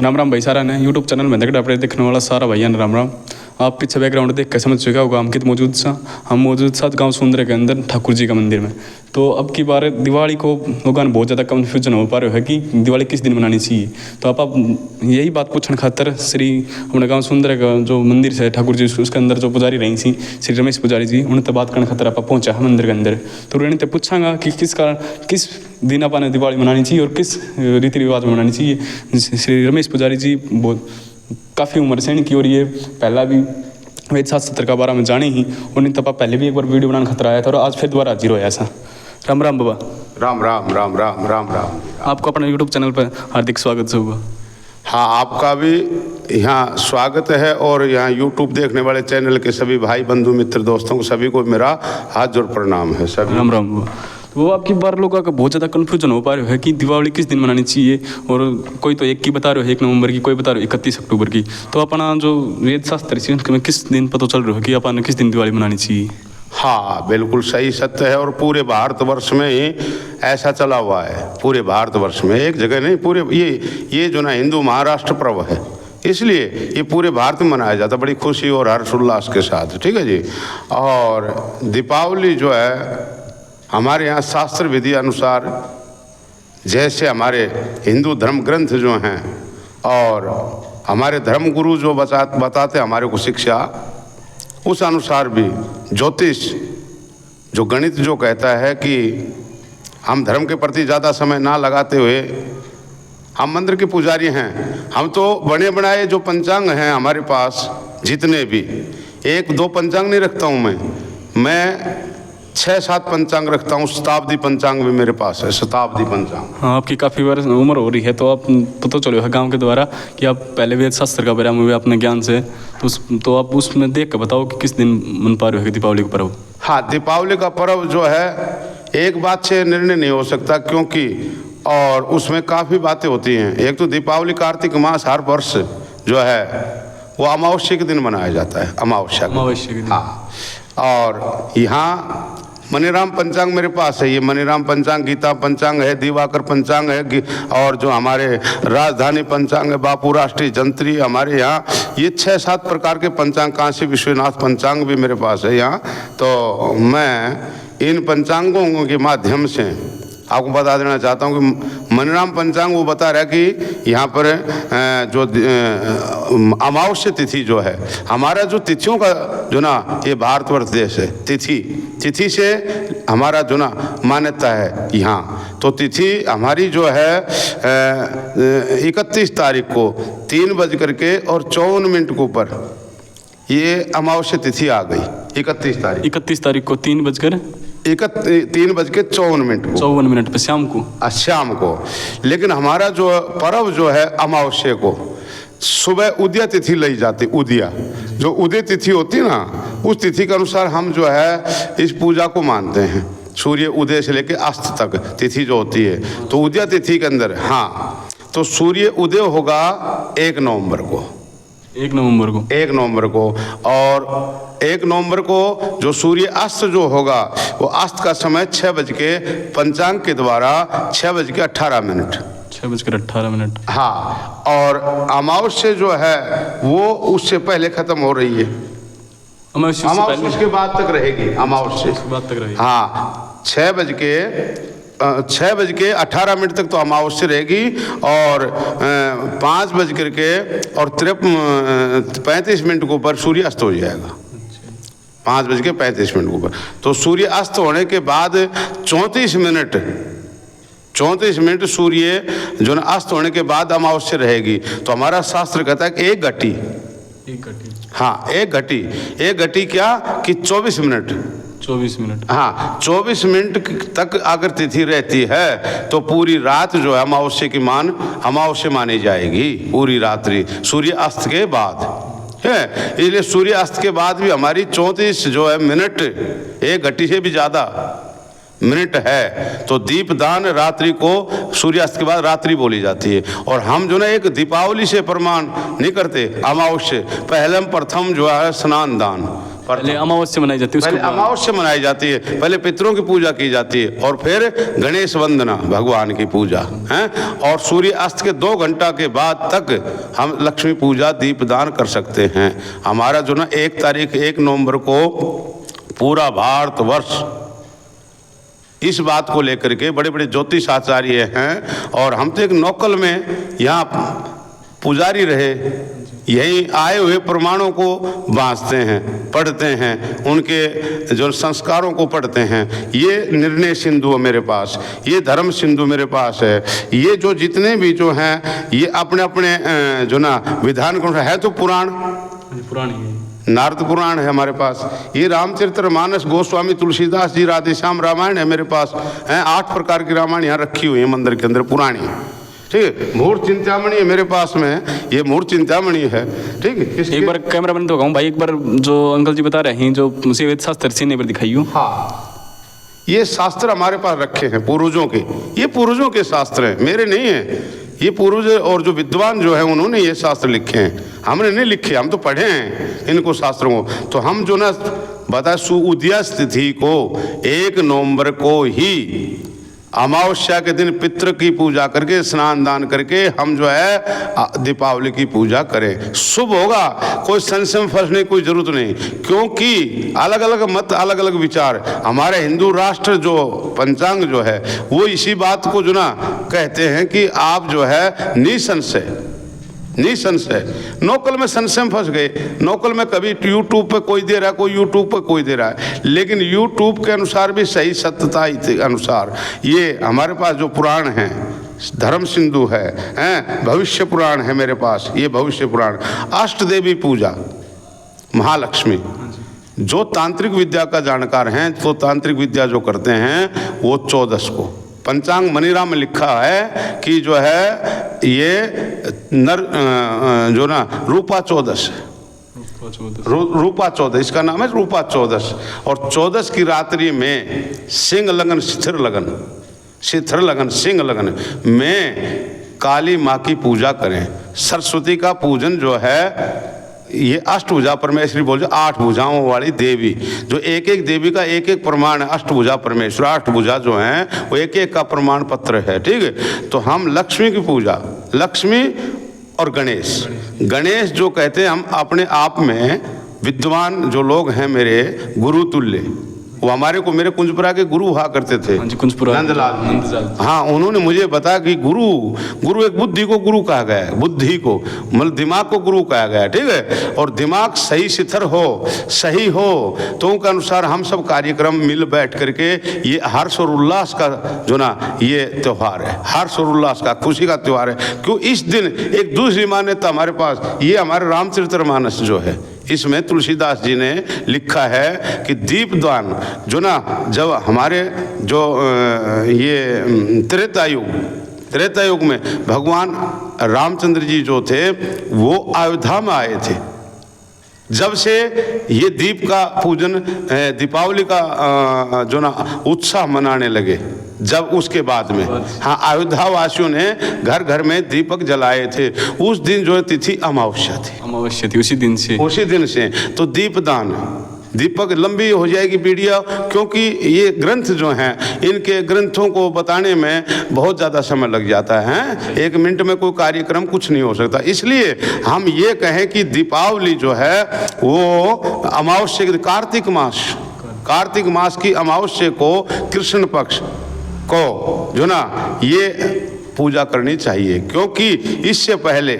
राम राम भाई सारा ने यूट्यूब चैनल में अपडेट देखने वाला सारा भैया ने राम राम। आप पीछे बैकग्राउंड देख के समझ चुका होगा हम मौजूद साथ गांव सुंदर के अंदर ठाकुर जी का मंदिर में। तो अब की बार दिवाली को लोगों ने बहुत ज़्यादा कन्फ्यूजन हो पा रहे है कि दिवाली किस दिन मनानी चाहिए। तो आप यही बात पूछने खातर श्री अपने गाँव सुंदर का जो मंदिर है ठाकुर जी उसके अंदर जो पुजारी रही सी श्री रमेश पुजारी जी उन्हें बात करने खातर आप पहुँचा है मंदिर के अंदर। तो उन्हें पूछागा कि किस दिन अपन दिवाली मनानी चाहिए और किस रीति रिवाज में मनानी चाहिए। श्री रमेश पुजारी जी बहुत काफ़ी उम्र से इनकी और ये पहला भी वेद शास्त्र का बारे में जाने ही उन्हें तब पहले भी एक बार वीडियो बनाने खतरा आया था और आज फिर दोबारा हाजिर होया ऐसा। राम राम बाबा। राम राम राम राम राम राम। आपको अपने यूट्यूब चैनल पर हार्दिक स्वागत होगा। हाँ, आपका भी यहाँ स्वागत है और यहाँ यूट्यूब देखने वाले चैनल के सभी भाई बंधु मित्र दोस्तों को सभी को मेरा हाथ जोड़ प्रणाम है सभी। राम राम बाबा। तो वो आपकी बार लोगों का बहुत ज़्यादा कन्फ्यूजन हो पा रहा है कि दिवाली किस दिन मनानी चाहिए और कोई तो 1 की बता रहे हो 1 नवंबर की, कोई बता रहे हो 31 अक्टूबर की। तो अपना जो वेद शास्त्र में किस दिन पता चल रहा है कि अपन किस दिन दिवाली मनानी चाहिए। हाँ, बिल्कुल सही सत्य है और पूरे भारतवर्ष में ही ऐसा चला हुआ है। पूरे भारतवर्ष में एक जगह नहीं, पूरे ये जो ना हिंदू महाराष्ट्र पर्व है इसलिए ये पूरे भारत में मनाया जाता है बड़ी खुशी और हर्षोल्लास के साथ। ठीक है जी। और दीपावली जो है हमारे यहाँ शास्त्र विधि अनुसार जैसे हमारे हिंदू धर्म ग्रंथ जो हैं और हमारे धर्म गुरु जो बताते हमारे को शिक्षा उस अनुसार भी ज्योतिष जो गणित जो कहता है कि हम धर्म के प्रति ज़्यादा समय ना लगाते हुए हम मंदिर के पुजारी हैं। हम तो बने बनाए जो पंचांग हैं हमारे पास जितने भी 1-2 पंचांग नहीं रखता हूँ मैं 6-7 पंचांग रखता हूँ। शताब्दी पंचांग भी मेरे पास है, शताब्दी पंचांग। हाँ, आपकी काफ़ी बार उम्र हो रही है तो आप पता चलो है गांव के द्वारा कि आप पहले वेद शास्त्र का बारे में अपने ज्ञान से तो आप उसमें देख कर बताओ कि किस दिन मन पा रहे हो दीपावली का पर्व। हाँ, दीपावली का पर्व जो है एक बात से निर्णय नहीं हो सकता क्योंकि और उसमें काफ़ी बातें होती हैं। एक तो दीपावली कार्तिक मास हर वर्ष जो है वो अमावस्या के दिन मनाया जाता है। अमावस्या के दिन। हाँ, और यहाँ मनीराम पंचांग मेरे पास है। ये मनीराम पंचांग, गीता पंचांग है, दिवाकर पंचांग है और जो हमारे राजधानी पंचांग है, बापू राष्ट्रीय जंत्री हमारे यहाँ ये 6-7 प्रकार के पंचांग, काशी विश्वनाथ पंचांग भी मेरे पास है यहाँ। तो मैं इन पंचांगों के माध्यम से आपको बता देना चाहता हूँ कि मनीराम पंचांग वो बता रहा है कि यहाँ पर जो अमावस्या तिथि जो है हमारा जो तिथियों का जो ना ये भारतवर्ष देश है तिथि से हमारा जो ना मान्यता है यहाँ। तो तिथि हमारी जो है 31 तारीख को 3:54 के ऊपर ये अमावस्या तिथि आ गई। 31 तारीख को 3:54 पे शाम को। लेकिन हमारा जो पर्व जो है अमावस्या को सुबह उदय तिथि ली जाती। उदया जो उदय तिथि होती है ना उस तिथि के अनुसार हम जो है इस पूजा को मानते हैं। सूर्य उदय से लेकर अस्त तक तिथि जो होती है तो उदय तिथि के अंदर हाँ तो सूर्य उदय होगा 1 नवंबर को। 1 नवंबर को और 1 नवंबर को जो सूर्य अस्त जो होगा वो अस्त का समय 6 बज के पंचांग के द्वारा 6:18। 6:18। हाँ, और अमावस्या जो है वो उससे पहले खत्म हो रही है। अमावस्या उसके बाद तक रहेगी। अमावस्या हाँ 6:18 तक तो अमावस्या रहेगी और 5:35 के ऊपर सूर्य अस्त हो जाएगा। 5:35 के ऊपर तो सूर्य अस्त होने के बाद 34 मिनट सूर्य जो ना अस्त होने के बाद अमावस्या रहेगी। तो हमारा शास्त्र कहता है कि एक घटी हाँ एक घटी क्या कि 24 मिनट हाँ 24 मिनट तक अगर तिथि रहती है तो पूरी रात जो है अमावस्या मानी जाएगी। पूरी रात्रि सूर्य अस्त के बाद है। इसलिए सूर्य अस्त के बाद भी हमारी 34 जो है मिनट, एक घटी से भी ज़्यादा मिनट है। तो दीपदान रात्रि को सूर्यास्त के बाद रात्रि बोली जाती है। और हम जो ना एक दीपावली से प्रमाण नहीं करते अमावस्या, पहलम प्रथम जो है स्नान दान। पहले अमावस्या मनाई जाती है, पहले अमावस्या मनाई जाती है, पहले पितरों की पूजा की जाती है और फिर गणेश वंदना भगवान की पूजा है। और सूर्य अस्त के 2 घंटा के बाद तक हम लक्ष्मी पूजा दीपदान कर सकते हैं। हमारा जो ना 1 नवंबर को पूरा भारतवर्ष इस बात को लेकर के बड़े बड़े ज्योतिष आचार्य हैं और हम तो एक नौकल में यहाँ पुजारी रहे, यही आए हुए प्रमाणों को बाँचते हैं, पढ़ते हैं, उनके जो संस्कारों को पढ़ते हैं। ये निर्णय सिंधु है मेरे पास, ये धर्म सिंधु मेरे पास है। ये जो जितने भी जो हैं ये अपने अपने जो ना विधान को है तो पुरानी है, नारद पुराण है हमारे पास, ये रामचरितमानस गोस्वामी तुलसीदास जी राधेश्याम रामायण है मेरे पास हैं। 8 प्रकार की रामायण यहाँ रखी हुई है मंदिर के अंदर पुरानी, ठीक है। मूर्त चिंतामणि है मेरे पास में, ये मूर्त चिंतामणि है, ठीक है। एक बार कैमरा बंद होगा भाई, एक बार जो अंकल जी बता रहे हैं जो वेद शास्त्र से एक बार दिखाइयो। हाँ, ये शास्त्र हमारे पास रखे हैं पूर्वजों के, ये पूर्वजों के शास्त्र हैं, मेरे नहीं हैं। ये पूर्वज और जो विद्वान जो है उन्होंने ये शास्त्र लिखे हैं, हमने नहीं लिखे, हम तो पढ़े हैं इनको शास्त्रों को। तो हम जो ना बता सुउदया तिथि को 1 नवंबर को ही अमावस्या के दिन पितृ की पूजा करके स्नान दान करके हम जो है दीपावली की पूजा करें, शुभ होगा। कोई संशय में फंसने की कोई जरूरत नहीं, क्योंकि अलग अलग मत, अलग अलग विचार। हमारे हिंदू राष्ट्र जो पंचांग जो है वो इसी बात को जो ना कहते हैं कि आप जो है निसंशय नौकल में संशय में फंस गए। नौकल में कभी यूट्यूब पे कोई दे रहा है, कोई यूट्यूब पे कोई दे रहा है, लेकिन यूट्यूब के अनुसार भी सही सत्यता के अनुसार ये हमारे पास जो पुराण हैं, धर्म सिंधु है, भविष्य पुराण है मेरे पास, ये भविष्य पुराण। अष्टदेवी पूजा, महालक्ष्मी, जो तांत्रिक विद्या का जानकार हैं, तो तांत्रिक विद्या जो करते हैं वो 14 को पंचांग मनीराम में लिखा है कि जो है ये जो ना रूपा 14 रूपा 14, इसका नाम है रूपा 14। और 14 की रात्रि में सिंह लगन शिथिर लगन सिंह लगन में काली माँ की पूजा करें। सरस्वती का पूजन जो है ये अष्टभुजा परमेश्वरी बोल, 8 भुजाओं वाली देवी, जो एक एक देवी का एक एक प्रमाण है। अष्टभुजा परमेश्वर, 8 भुजा जो हैं वो एक एक का प्रमाण पत्र है, ठीक है। तो हम लक्ष्मी की पूजा, लक्ष्मी और गणेश जो कहते हैं, हम अपने आप में विद्वान जो लोग हैं मेरे गुरु तुल्य, वो हमारे को मेरे कुंजपुरा के गुरु हुआ करते थे, नंदलाल। हाँ, उन्होंने मुझे बताया कि गुरु एक बुद्धि को गुरु कहा गया है, बुद्धि को मतलब दिमाग को गुरु कहा गया है, ठीक है। और दिमाग सही शिथिर हो, सही हो तो उनके अनुसार हम सब कार्यक्रम मिल बैठ करके ये हर्ष और उल्लास का जो ना ये त्यौहार है, हर्ष और उल्लास का, खुशी का त्यौहार है। क्यों इस दिन एक दूसरी मान्यता हमारे पास, ये हमारे रामचरितमानस जो है इसमें तुलसीदास जी ने लिखा है कि दीपदान जो ना, जब हमारे जो ये त्रेता युग में भगवान रामचंद्र जी जो थे वो अयोध्या में आए थे, जब से ये दीप का पूजन, दीपावली का जो ना उत्साह मनाने लगे, जब उसके बाद में हाँ अयोध्या वासियों ने घर घर में दीपक जलाए थे। उस दिन जो तिथि अमावस्या थी, उसी दिन से तो दीपदान, दीपक लंबी हो जाएगी वीडियो, क्योंकि ये ग्रंथ जो हैं इनके ग्रंथों को बताने में बहुत ज़्यादा समय लग जाता है। 1 मिनट में कोई कार्यक्रम कुछ नहीं हो सकता। इसलिए हम ये कहें कि दीपावली जो है वो अमावस्या, कार्तिक मास की अमावस्या को, कृष्ण पक्ष को जो ना ये पूजा करनी चाहिए, क्योंकि इससे पहले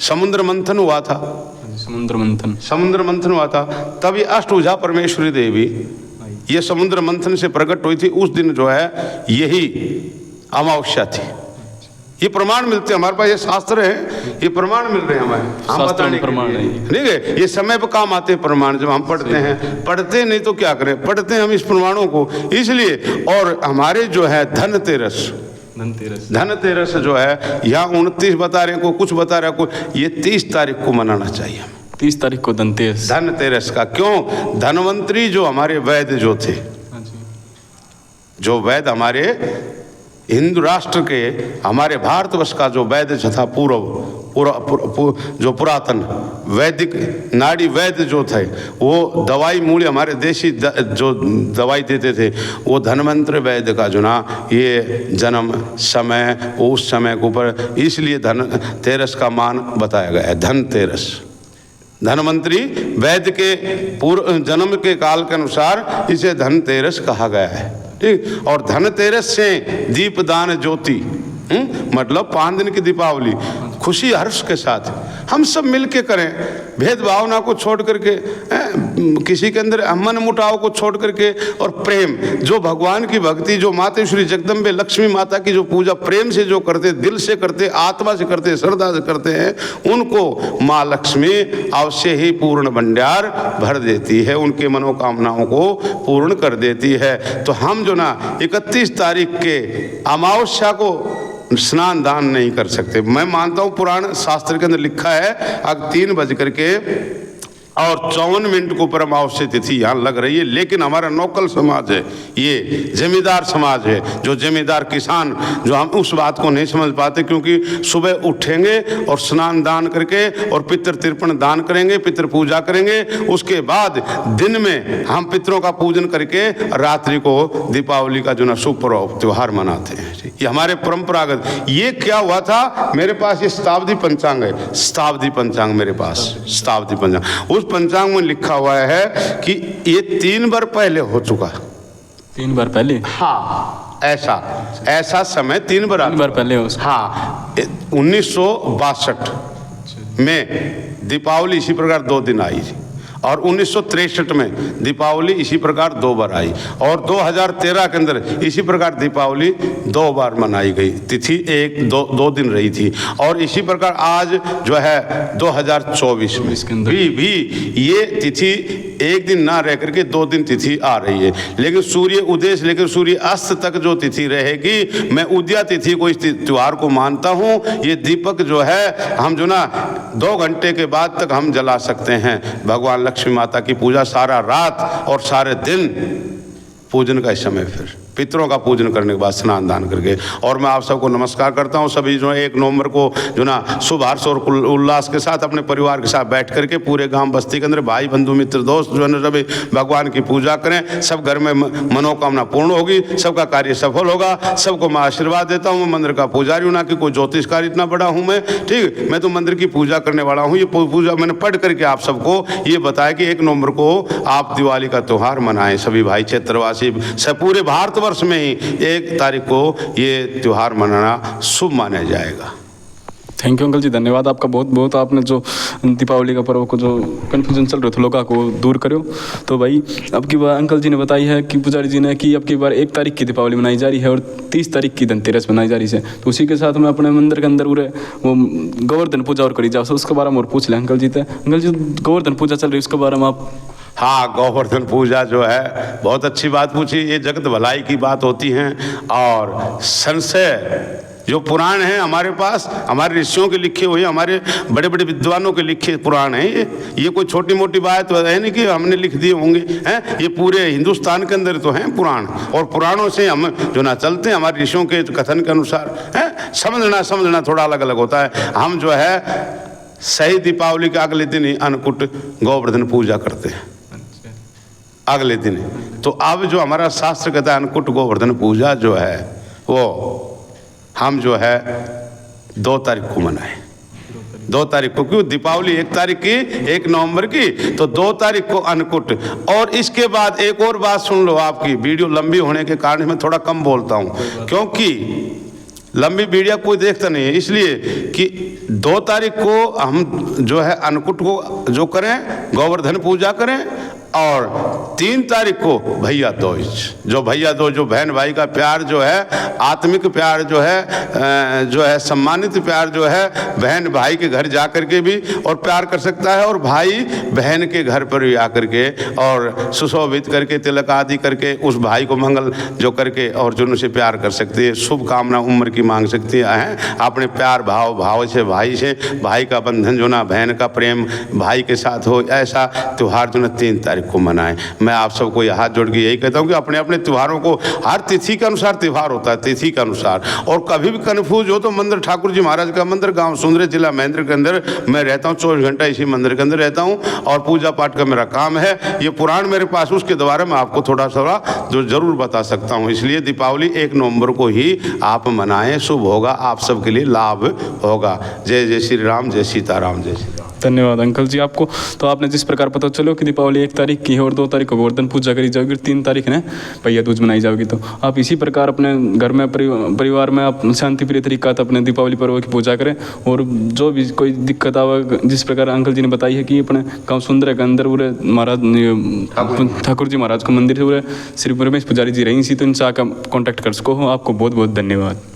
समुद्र मंथन हुआ था, समुद्र मंथन हुआ था, तब ये अष्टभुजा परमेश्वरी देवी ये समुद्र मंथन से प्रकट हुई थी। उस दिन जो है यही अमावस्या थी। ये प्रमाण मिलते हैं हमारे पास, ये शास्त्र है, ये प्रमाण मिल रहे हैं हमारे, हम बताने प्रमाण नहीं, ठीक है। ये समय पर काम आते हैं प्रमाण, जब हम पढ़ते हैं, पढ़ते नहीं तो क्या करें, पढ़ते हैं हम इस प्रमाणों को इसलिए। और हमारे जो है धनतेरस जो है यहाँ 29 बता रहे को, कुछ बता रहे को, ये 30 तारीख को मनाना चाहिए। 30 तारीख को धनतेरस का, क्यों? धनवंतरी जो हमारे वैद्य जो थे, जो वैद्य हमारे हिंदू राष्ट्र के, हमारे भारतवर्ष का जो वैद्य था पूर्व, जो पुरातन वैदिक नाड़ी वैद्य जो थे वो दवाई मूल्य हमारे देशी जो दवाई देते थे वो धन्वंतरि वैद्य का जो ना ये जन्म समय उस समय के ऊपर इसलिए धनतेरस का मान बताया गया है। धनतेरस धनवंतरि वैद्य के पूर्व जन्म के काल के अनुसार इसे धनतेरस कहा गया है। ठीक, और धनतेरस से दीपदान ज्योति मतलब 5 दिन की दीपावली खुशी हर्ष के साथ हम सब मिल के करें, भेदभावना को छोड़ करके, किसी के अंदर मन मुटाव को छोड़ करके, और प्रेम जो भगवान की भक्ति जो माता श्री जगदम्बे लक्ष्मी माता की जो पूजा प्रेम से जो करते, दिल से करते, आत्मा से करते, श्रद्धा से करते हैं, उनको माँ लक्ष्मी अवश्य ही पूर्ण भंडार भर देती है, उनके मनोकामनाओं को पूर्ण कर देती है। तो हम जो ना 31 तारीख के अमावस्या को स्नान दान नहीं कर सकते। मैं मानता हूँ पुराण शास्त्र के अंदर लिखा है अब 3:54 को ऊपर अमावस्या तिथि यहाँ लग रही है, लेकिन हमारा नौकल समाज है, ये जमींदार समाज है, जो जमींदार किसान जो हम उस बात को नहीं समझ पाते, क्योंकि सुबह उठेंगे और स्नान दान करके और पितृ तर्पण दान करेंगे, पितृ पूजा करेंगे, उसके बाद दिन में हम पितरों का पूजन करके रात्रि को दीपावली का जो ना शुभ पर्व त्योहार मनाते हैं। ये हमारे परंपरागत। ये क्या हुआ था, मेरे पास ये शताब्दी पंचांग है, शताब्दी पंचांग मेरे पास, शताब्दी पंचांग, उस पंचांग में लिखा हुआ है कि ये 3 बार पहले हो चुका। 3 बार पहले? हाँ, ऐसा समय 3 बार पहले हो। हाँ, 1962 में दीपावली इसी प्रकार 2 दिन आई थी, और 1963 में दीपावली इसी प्रकार 2 बार आई, और 2013 के अंदर इसी प्रकार दीपावली 2 बार मनाई गई। तिथि 1-2 दिन रही थी, और इसी प्रकार आज जो है 2024 में भी ये तिथि 1 दिन ना रह करके 2 दिन तिथि आ रही है। लेकिन सूर्य उदय से लेकर सूर्य अस्त तक जो तिथि रहेगी, मैं उदया तिथि को इस त्योहार को मानता हूँ। ये दीपक जो है हम जो ना 2 घंटे के बाद तक हम जला सकते हैं। भगवान लक्ष्मी माता की पूजा सारा रात और सारे दिन पूजन का समय, फिर पितरों का पूजन करने के बाद स्नान दान करके। और मैं आप सबको नमस्कार करता हूँ। सभी जो 1 नवंबर को जो ना शुभ हर्ष और उल्लास के साथ अपने परिवार के साथ बैठ करके पूरे गांव बस्ती के अंदर भाई बंधु मित्र दोस्त जो है ना सभी भगवान की पूजा करें। सब घर में मनोकामना पूर्ण होगी, सबका कार्य सफल होगा। सबको मैं आशीर्वाद देता हूँ। मैं मंदिर का पुजारी हूँ, ना कि कोई ज्योतिषकार इतना बड़ा हूँ मैं, ठीक। मैं तो मंदिर की पूजा करने वाला हूँ। ये पूजा मैंने पढ़ करके आप सबको ये बताया कि 1 नवंबर को आप दिवाली का त्यौहार मनाएं। सभी भाई क्षेत्रवासी सब पूरे भारतवर्ष में ही 1 तारीख को ये त्यौहार मनाना शुभ माना जाएगा। थैंक यू अंकल जी, धन्यवाद आपका बहुत बहुत। आपने जो दीपावली का पर्व को जो कन्फ्यूजन चल रहे थे लोगों को दूर करो। तो भाई अब की बार अंकल जी ने बताई है कि पुजारी जी ने कि अब की बार 1 तारीख की दीपावली मनाई जा रही है और 30 तारीख की धनतेरस मनाई जा रही है। तो उसी के साथ में अपने मंदिर के अंदर पूरे वो गोवर्धन पूजा और करी जाओ, उसके बारे में और पूछ लें अंकल जी। अंकल जी गोवर्धन पूजा चल रही है उसके बारे में आप? हाँ, गोवर्धन पूजा जो है बहुत अच्छी बात पूछी। ये जगत भलाई की बात होती है, और संशय जो पुराण हैं हमारे पास, हमारे ऋषियों के लिखे हुए, हमारे बड़े बड़े विद्वानों के लिखे पुराण हैं। ये कोई छोटी मोटी बात तो है नहीं कि हमने लिख दिए होंगे, हैं। ये पूरे हिंदुस्तान के अंदर तो हैं पुराण, और पुराणों से हम जो ना चलते हैं हमारे ऋषियों के कथन के अनुसार, हैं। समझना थोड़ा अलग अलग होता है। हम जो है सही दीपावली के अगले दिन ही अन्नकूट गोवर्धन पूजा करते हैं, अगले दिन। तो अब जो हमारा शास्त्र कहता है अन्नकूट गोवर्धन पूजा जो है वो हम जो है 2 तारीख को मनाएं। 2 तारीख को, क्यों? दीपावली 1 तारीख की, 1 नवंबर की, तो 2 तारीख को अन्नकूट। और इसके बाद एक और बात सुन लो, आपकी वीडियो लंबी होने के कारण मैं थोड़ा कम बोलता हूँ, क्योंकि लंबी वीडियो कोई देखता नहीं है, इसलिए कि 2 तारीख को हम जो है अन्नकूट को जो करें, गोवर्धन पूजा करें, और 3 तारीख को भैया दूज, जो भैया दूज जो बहन भाई का प्यार जो है, आत्मिक प्यार जो है सम्मानित प्यार जो है, बहन भाई के घर जा कर के भी और प्यार कर सकता है, और भाई बहन के घर पर भी आकर के और सुशोभित करके तिलक आदि करके उस भाई को मंगल जो करके और जो उनसे प्यार कर सकती है, शुभकामना उम्र की मांग सकती है। अपने प्यार भाव से भाई का बंधन जो ना, बहन का प्रेम भाई के साथ हो, ऐसा त्यौहार जो ना 3 तारीख तारीख को मनाएं। मैं आप सबको हाथ जोड़ के यही कहता हूँ कि अपने अपने त्योहारों को, हर तिथि के अनुसार त्यौहार होता है, तिथि के अनुसार। और कभी भी कन्फ्यूज हो तो मंदिर ठाकुर जी महाराज का मंदिर गांव सुंदरी जिला महेंद्र के अंदर मैं रहता हूँ, 24 घंटा इसी मंदिर के अंदर रहता हूँ और पूजा पाठ का मेरा काम है। ये पुराण मेरे पास, उसके द्वारा मैं आपको थोड़ा सा जो जरूर बता सकता हूँ। इसलिए दीपावली 1 नवंबर को ही आप मनाएं, शुभ होगा, आप सबके लिए लाभ होगा। जय जय श्री राम, जय सीताराम, जय श्री राम। धन्यवाद अंकल जी आपको। तो आपने जिस प्रकार पता चलो कि दीपावली 1 तारीख की है और 2 तारीख को गोवर्धन पूजा करी जाएगी और 3 तारीख ने भैया दूज मनाई जाएगी। तो आप इसी प्रकार अपने घर में परिवार में आप शांति प्रिय तरीका से अपने दीपावली पर्व की पूजा करें। और जो भी कोई दिक्कत आवे, जिस प्रकार अंकल जी ने बताई है कि अपने गाँव सुंदर के अंदर पूरे महाराज ठाकुर जी महाराज का मंदिर है, पूरे श्री रमेश पुजारी जी रही सी, तो इनसे आकर कॉन्टैक्ट कर सको। आपको बहुत बहुत धन्यवाद।